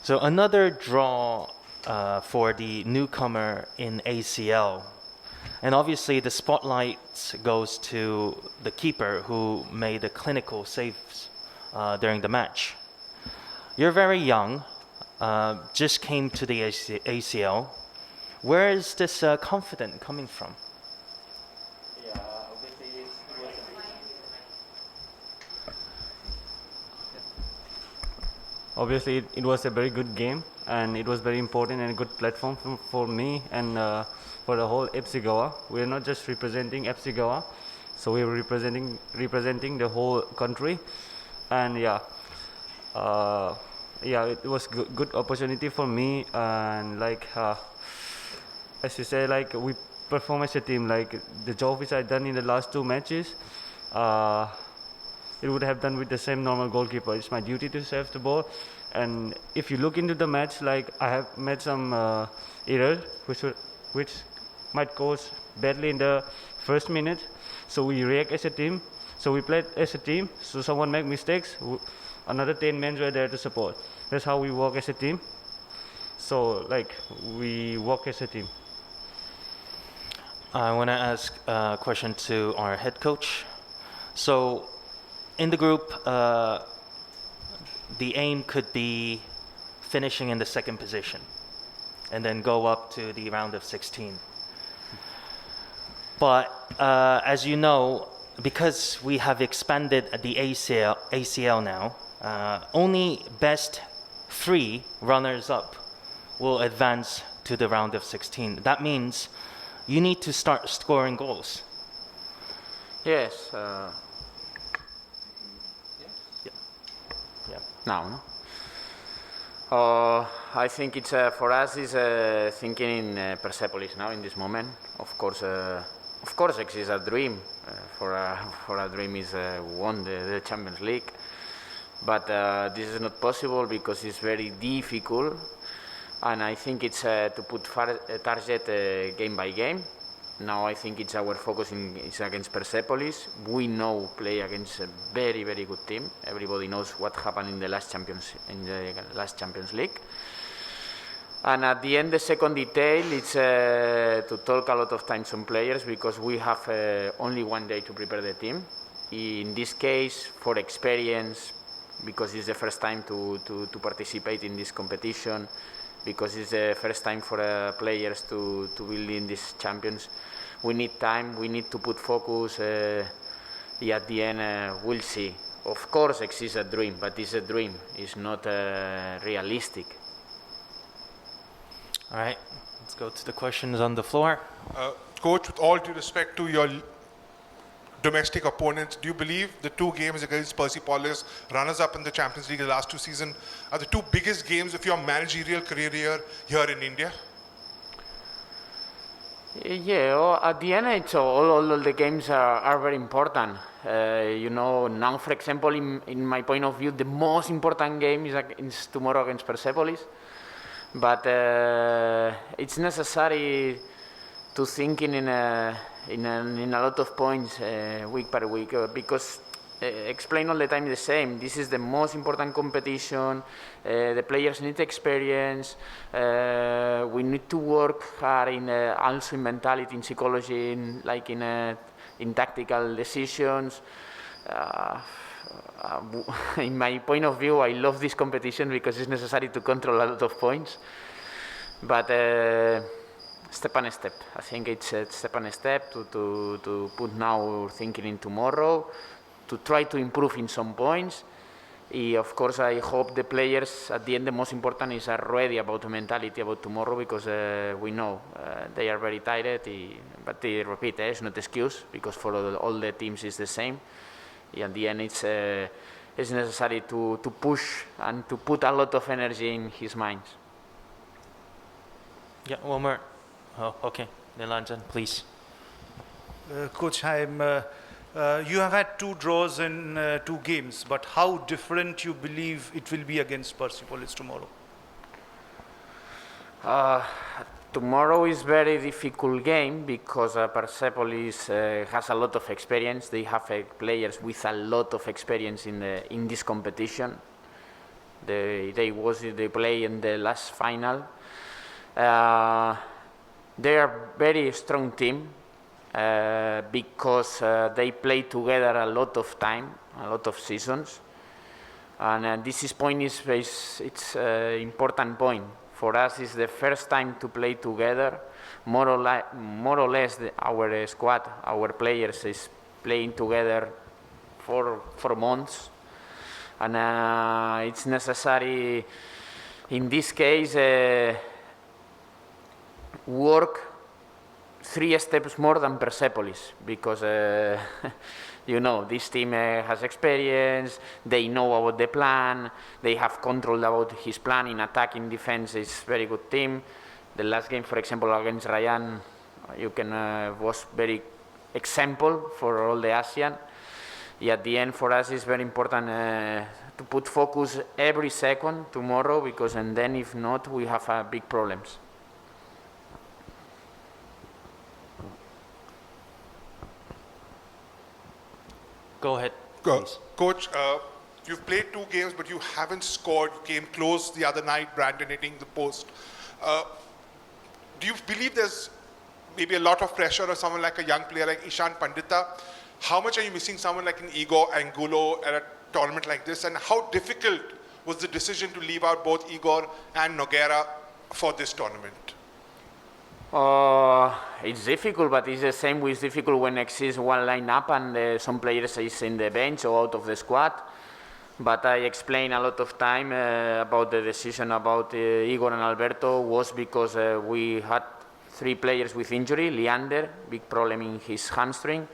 So another draw for the newcomer in ACL. And obviously the spotlight goes to the keeper who made the clinical saves during the match. You're very young, just came to the ACL. Where is this confidence coming from? Yeah, obviously it was a very good game, and it was very important and a good platform for me and for the whole FC Goa. We're not just representing FC Goa, so we're representing the whole country, and it was good opportunity for me, and as you say, we perform as a team. Like the job which I done in the last 2 matches, it would have done with the same normal goalkeeper. It's my duty to save the ball, and if you look into the match, I have made some errors which might cause badly in the first minute. So we react as a team. So we played as a team. So someone make mistakes, another 10 men were there to support. That's how we work as a team. So we work as a team. I want to ask a question to our head coach. So in the group, the aim could be finishing in the 2nd position and then go up to the round of 16. But as you know, because we have expanded the ACL now, only best 3 runners-up will advance to the round of 16. That means you need to start scoring goals. Yes. Now, no? I think it's for us is thinking in Persepolis now in this moment. Of course, exists a dream. For a dream is won the Champions League, but this is not possible because it's very difficult. And I think it's to put a target game by game. Now I think it's our focus is against Persepolis. We know play against a very, very good team. Everybody knows what happened in the last Champions League. And at the end, the second detail is to talk a lot of times on players because we have only 1 day to prepare the team. In this case, for experience, because it's the first time to participate in this competition, because it's the first time for players to build in these champions. We need time, we need to put focus. At the end, we'll see. Of course, exists a dream, but it's a dream. It's not realistic. All right, let's go to the questions on the floor. Coach, with all due respect to your domestic opponents, do you believe the 2 games against Persepolis, runners-up in the Champions League the last 2 seasons, are the 2 biggest games of your managerial career here in India? Yeah, at the end, it's all the games are very important. Now, for example, in my point of view, the most important game is tomorrow against Persepolis. But it's necessary to think in a lot of points week by week because explain all the time the same. This is the most important competition. The players need experience. We need to work hard also in mentality, in psychology, in tactical decisions. In my point of view, I love this competition because it's necessary to control a lot of points. But step on step. I think it's a step on step to put now thinking in tomorrow, to try to improve in some points. Of course, I hope the players at the end, the most important is are ready about the mentality about tomorrow because we know they are very tired. But they repeat, it's not excuse because for all the teams it's the same. At the end, it's necessary to push and to put a lot of energy in his minds. Yeah, one more. Oh, okay. Nilanjan, please. Coach, you have had 2 draws in 2 games, but how different you believe it will be against Persepolis tomorrow? Tomorrow is very difficult game because Persepolis has a lot of experience. They have players with a lot of experience in this competition. They play in the last final. They are very strong team because they play together a lot of time, a lot of seasons, and this point is it's important point for us. It's the first time to play together. More or less, our squad, our players is playing together for months, and it's necessary in this case work 3 steps more than Persepolis, because you know, this team has experience, they know about the plan, they have control about his plan in attack, in defense. It's very good team. The last game, for example, against Ryan, you can was very example for all the ASEAN. At the end, for us, it's very important to put focus every second tomorrow, because and then if not, we have big problems. Go ahead, please. Coach, you've played 2 games, but you haven't scored. You came close the other night, Brandon hitting the post. Do you believe there's maybe a lot of pressure on someone like a young player like Ishan Pandita? How much are you missing someone like an Igor Angulo at a tournament like this? And how difficult was the decision to leave out both Igor and Nogueira for this tournament? It's difficult, but it's the same. It's difficult when exists one lineup and some players is in the bench or out of the squad. But I explained a lot of time about the decision about Igor and Alberto was because we had 3 players with injury. Leander, big problem in his hamstring.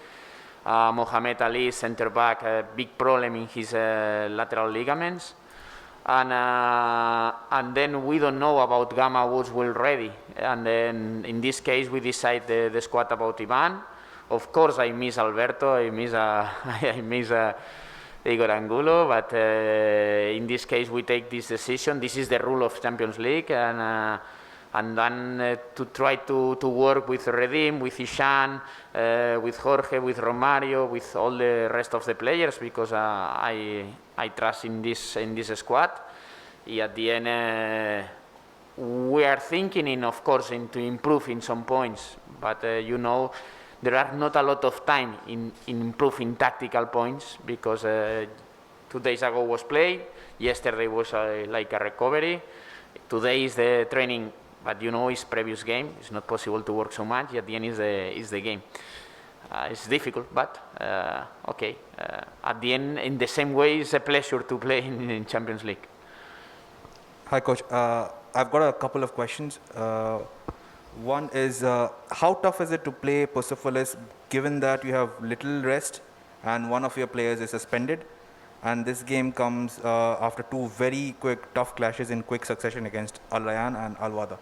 Mohamed Ali, center back, big problem in his lateral ligaments. And then we don't know about Gama was well ready. And then in this case, we decide the squad about Ivan. Of course, I miss Alberto, I miss Igor Angulo, but in this case, we take this decision. This is the rule of Champions League, and then to try to work with Redim, with Ishan, with Jorge, with Romario, with all the rest of the players, because I trust in this squad. At the end, we are thinking, of course, to improve in some points, but you know, there are not a lot of time in improving tactical points, because 2 days ago was play, yesterday was like a recovery, today is the training, but you know, it's previous game, it's not possible to work so much. At the end is the game. It's difficult, but okay. At the end, in the same way, it's a pleasure to play in Champions League. Hi, Coach. I've got a couple of questions. One is, how tough is it to play Persepolis, given that you have little rest and one of your players is suspended? And this game comes after 2 very quick, tough clashes in quick succession against Al Rayyan and Al Wada.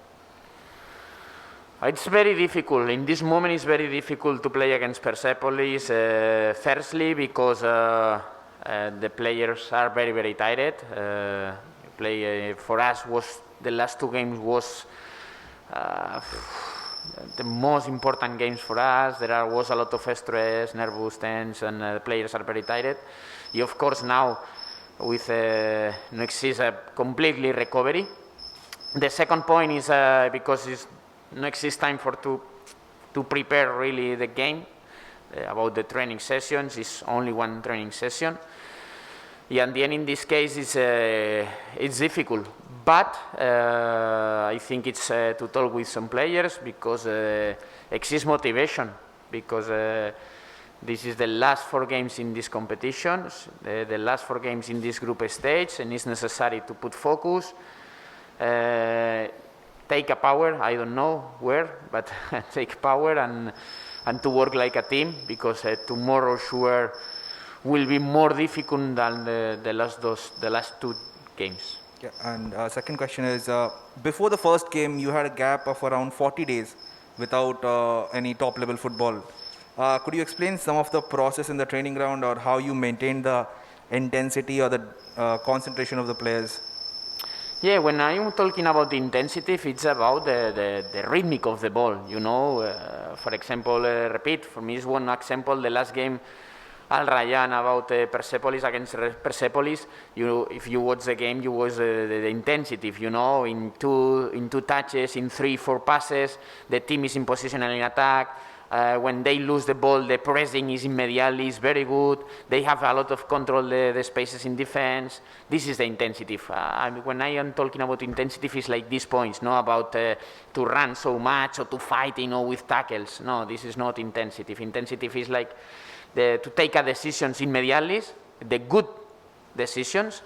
It's very difficult. In this moment, it's very difficult to play against Persepolis. Firstly, because the players are very, very tired. For us, the last 2 games was the most important games for us. There was a lot of stress, nervous, tense, and the players are very tired. Of course, now with no exist a completely recovery. The second point is because it's no exist time to prepare really the game. About the training sessions, it's only 1 training session. And the end, in this case, it's difficult. But I think it's to talk with some players, because exists motivation, because this is the last 4 games in these competitions, the last 4 games in this group stage, and it's necessary to put focus, take a power, I don't know where, but take power and to work like a team, because tomorrow sure will be more difficult than the last 2 games. Yeah, and second question is, before the first game, you had a gap of around 40 days without any top-level football. Could you explain some of the process in the training ground, or how you maintain the intensity or the concentration of the players? Yeah, when I'm talking about the intensity, it's about the rhythmic of the ball, you know. For example, repeat, for me is one example, the last game Al Rayyan about Persepolis against Persepolis. If you watch the game, you watch the intensity. In two touches, in 3-4 passes, the team is in position and in attack. When they lose the ball, the pressing is immediately is very good. They have a lot of control the spaces in defense. This is the intensity. When I am talking about intensity, it's like these points, not about to run so much or to fight, with tackles. No, this is not intensity. Intensity is like to take a decisions immediately, the good decisions.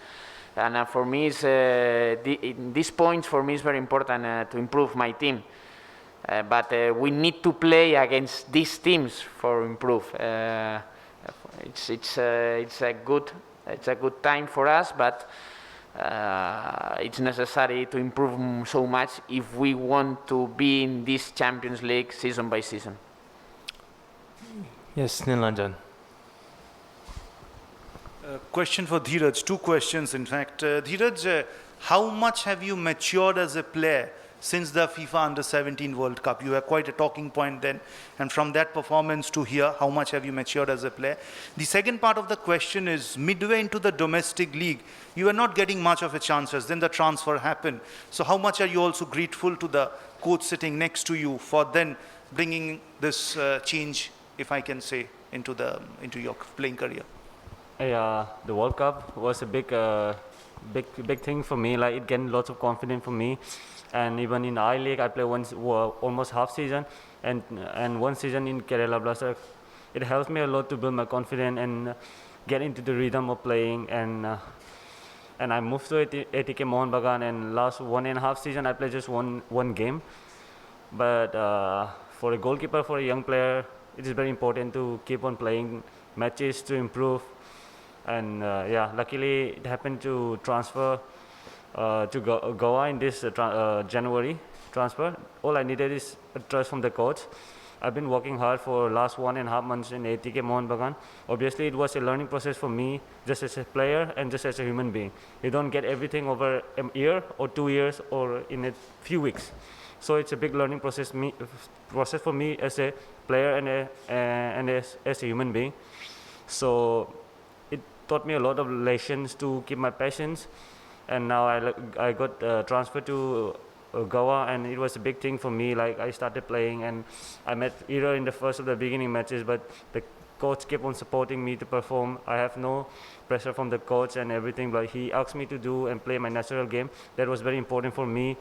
And for me, these points for me is very important to improve my team. But we need to play against these teams for improve. It's a good time for us, but it's necessary to improve so much if we want to be in this Champions League season by season. Yes, Nilanjan. Question for Dheeraj, two questions in fact. Dheeraj, how much have you matured as a player since the FIFA Under-17 World Cup? You were quite a talking point then, and from that performance to here, how much have you matured as a player? The second part of the question is, midway into the domestic league, you were not getting much of a chances, then the transfer happened. So how much are you also grateful to the coach sitting next to you for then bringing this change, if I can say, into your playing career? Yeah, the World Cup was a big thing for me. Like, it gained lots of confidence for me. And even in I-League, I played almost half season and one season in Kerala Blasters. It helps me a lot to build my confidence and get into the rhythm of playing. And I moved to ATK Mohun Bagan, and last 1.5 season I played just one game. But for a goalkeeper, for a young player, it is very important to keep on playing matches to improve. And luckily it happened to transfer to Goa in this January transfer. All I needed is a trust from the coach. I've been working hard for last 1.5 months in ATK Mohun Bagan. Obviously, it was a learning process for me, just as a player and just as a human being. You don't get everything over a year or 2 years or in a few weeks. So it's a big learning process for me as a player and as a human being. So it taught me a lot of lessons to keep my patience. And now I got transferred to Goa, and it was a big thing for me. Like, I started playing, and I met error in the first of the beginning matches, but the coach kept on supporting me to perform. I have no pressure from the coach and everything, but he asked me to do and play my natural game. That was very important for me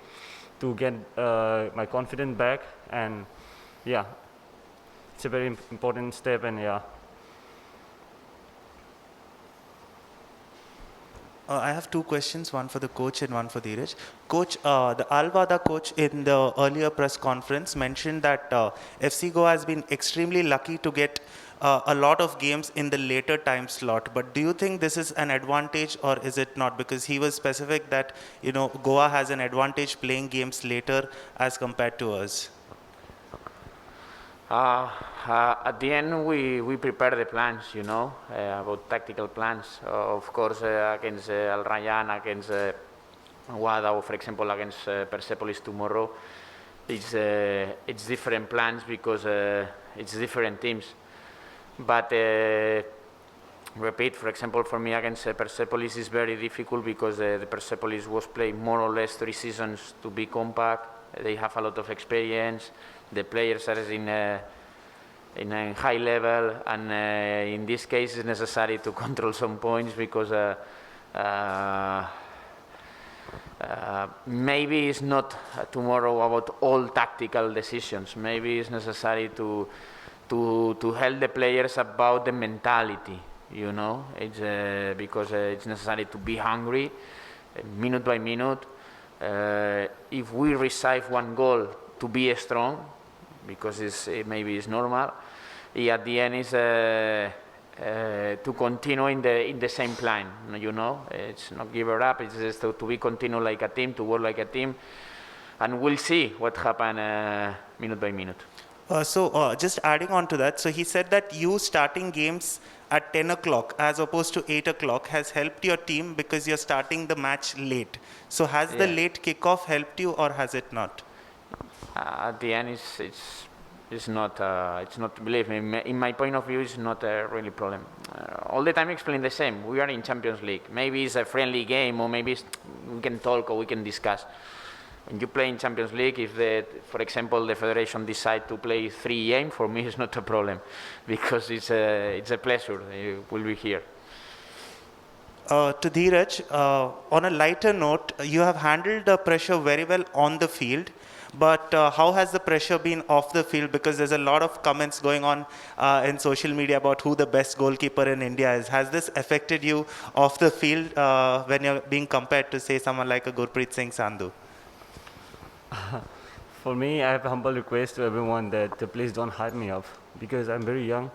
to get my confidence back, and yeah, it's a very important step, and yeah. I have two questions, one for the coach and one for Dheeraj. Coach, the Al-Wada coach in the earlier press conference mentioned that FC Goa has been extremely lucky to get a lot of games in the later time slot. But do you think this is an advantage or is it not? Because he was specific that, Goa has an advantage playing games later as compared to us. At the end, we prepare the plans, about tactical plans. Of course, against Al Rayyan, against Wada, or for example, against Persepolis tomorrow, it's different plans because it's different teams. But repeat, for example, for me against Persepolis is very difficult because the Persepolis was playing more or less 3 seasons to be compact. They have a lot of experience. The players are in a high level, and in this case it's necessary to control some points because maybe it's not tomorrow about all tactical decisions. Maybe it's necessary to help the players about the mentality, It's because it's necessary to be hungry, minute by minute. If we receive one goal, to be strong, because maybe it's normal. At the end is to continue in the same plan. It's not give it up. It's just to be continue like a team, to work like a team, and we'll see what happen minute by minute. So just adding on to that, so he said that you starting games at 10 o'clock as opposed to 8 o'clock has helped your team because you're starting the match late. So has the late kickoff helped you or has it not? At the end, It's not. It's not. Believe me, in my point of view, it's not a really problem. All the time, explain the same. We are in Champions League. Maybe it's a friendly game, or maybe we can talk or we can discuss. When you play in Champions League, if for example, the federation decide to play 3 games, for me it's not a problem, because it's a pleasure. We'll be here. To Dheeraj, on a lighter note, you have handled the pressure very well on the field, but how has the pressure been off the field? Because there's a lot of comments going on in social media about who the best goalkeeper in India is. Has this affected you off the field when you're being compared to, say, someone like a Gurpreet Singh Sandhu? For me, I have a humble request to everyone that please don't hype me up, because I'm very young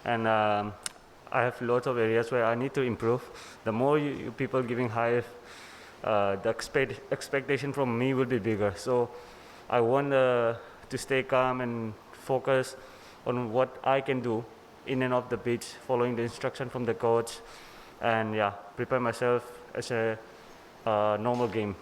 and I have lots of areas where I need to improve. The more you people giving hype, the expectation from me will be bigger. So I want to stay calm and focus on what I can do in and off the pitch, following the instruction from the coach, and yeah, prepare myself as a normal game.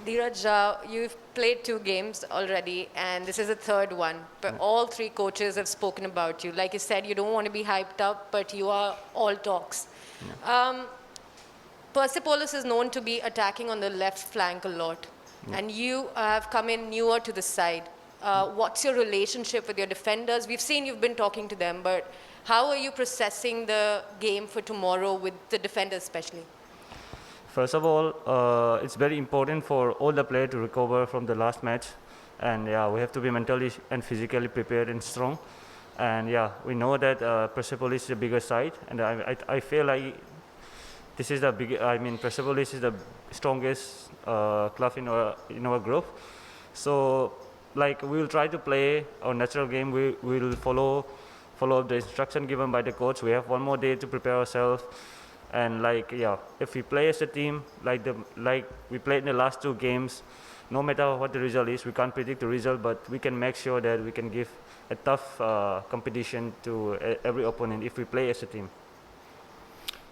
Dheeraj, you've played 2 games already, and this is the 3rd one. But all 3 coaches have spoken about you. Like you said, you don't want to be hyped up, but you are all talks. Persepolis is known to be attacking on the left flank a lot, and you have come in newer to the side. What's your relationship with your defenders? We've seen you've been talking to them, but how are you processing the game for tomorrow with the defenders especially? First of all, it's very important for all the players to recover from the last match, and yeah, we have to be mentally and physically prepared and strong. And yeah, we know that Persepolis is a bigger side, and I feel like this is the big. I mean, Persepolis is the strongest club in our group. So like we will try to play our natural game. We will follow the instruction given by the coach. We have 1 more day to prepare ourselves. And like yeah, if we play as a team like we played in the last 2 games, no matter what the result is, we can't predict the result, but we can make sure that we can give a tough competition to every opponent if we play as a team.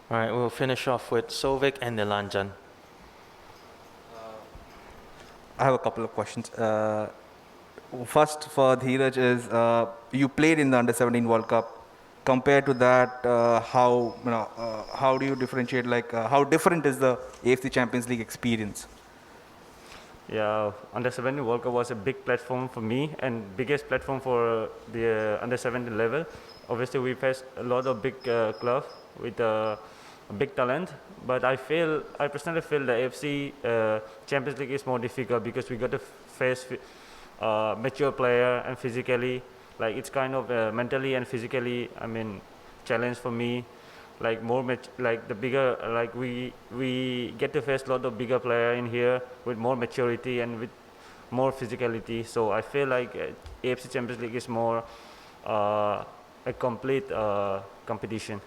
All right, we'll finish off with Sovik and Nilanjan. I have a couple of questions. First for Dheeraj is, you played in the Under-17 World Cup. Compared to that, how do you differentiate, like how different is the AFC Champions League experience? Yeah, Under-17 World Cup was a big platform for me and biggest platform for the Under-17 level. Obviously, we faced a lot of big clubs with big talent, but I personally feel the AFC Champions League is more difficult because we got to face mature player and physically. Like it's kind of mentally and physically, I mean, challenge for me. Like like the bigger, like we get to face a lot of bigger player in here with more maturity and with more physicality. So I feel like AFC Champions League is more a complete competition.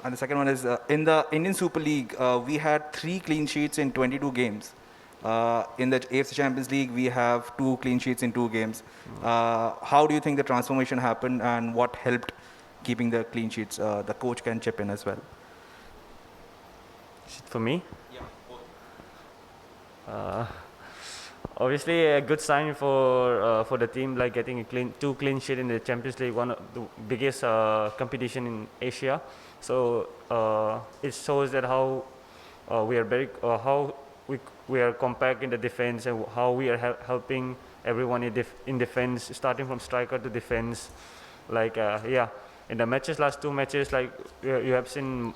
And the second one is, in the Indian Super League, we had 3 clean sheets in 22 games. In the AFC Champions League, we have 2 clean sheets in 2 games. How do you think the transformation happened, and what helped keeping the clean sheets? The coach can chip in as well. Is it for me? Yeah. Obviously, a good sign for the team, like getting 2 clean sheets in the Champions League, one of the biggest competition in Asia. So it shows that how we are how we are compact in the defense, and how we are helping everyone in defense, starting from striker to defense. Like yeah, in the last 2 matches, like you have seen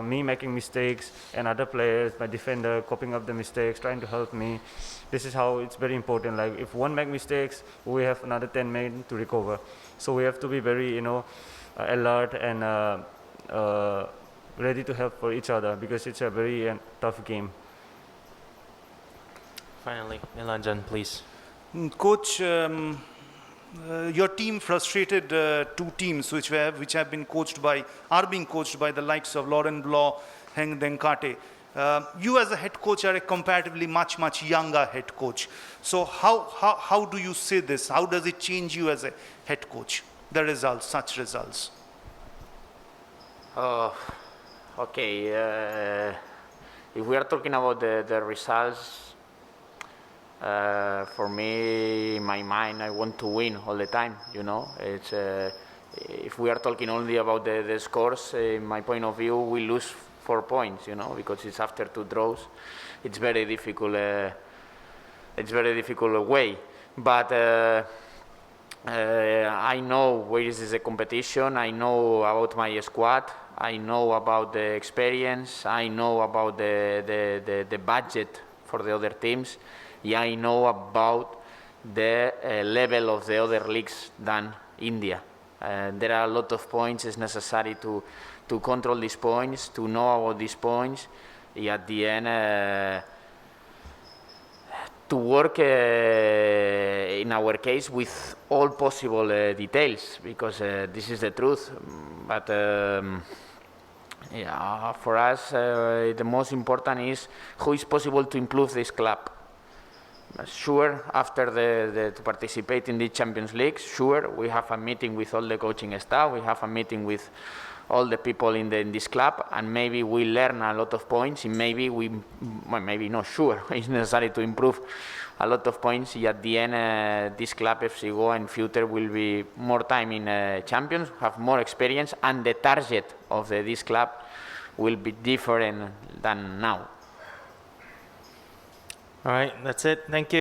me making mistakes and other players, my defender, coping up the mistakes, trying to help me. This is how it's very important. Like if one make mistakes, we have another 10 men to recover. So we have to be very alert and ready to help for each other, because it's a very tough game. Finally, Nilanjan, please. Coach, your team frustrated 2 teams which have been are being coached by the likes of Laurent Blanc, Heng Denkate. You as a head coach are a comparatively much younger head coach. So how do you see this? How does it change you as a head coach? The results, such results. Okay. If we are talking about the results, For me, in my mind, I want to win all the time. It's if we are talking only about the scores, in my point of view, we lose 4 points. Because it's after 2 draws. It's very difficult. It's very difficult way. But I know where is the competition. I know about my squad. I know about the experience. I know about the budget for the other teams. Yeah, I know about the level of the other leagues than India. There are a lot of points. It's necessary to control these points, to know about these points. At the end, to work in our case with all possible details, because this is the truth. But yeah, for us, the most important is how is possible to improve this club. Sure, after to participate in the Champions League, sure, we have a meeting with all the coaching staff, we have a meeting with all the people in this club, and maybe we learn a lot of points, and maybe maybe not sure, it's necessary to improve a lot of points. At the end, this club, FC Goa, in future will be more time in Champions, have more experience, and the target of this club will be different than now. All right, that's it. Thank you.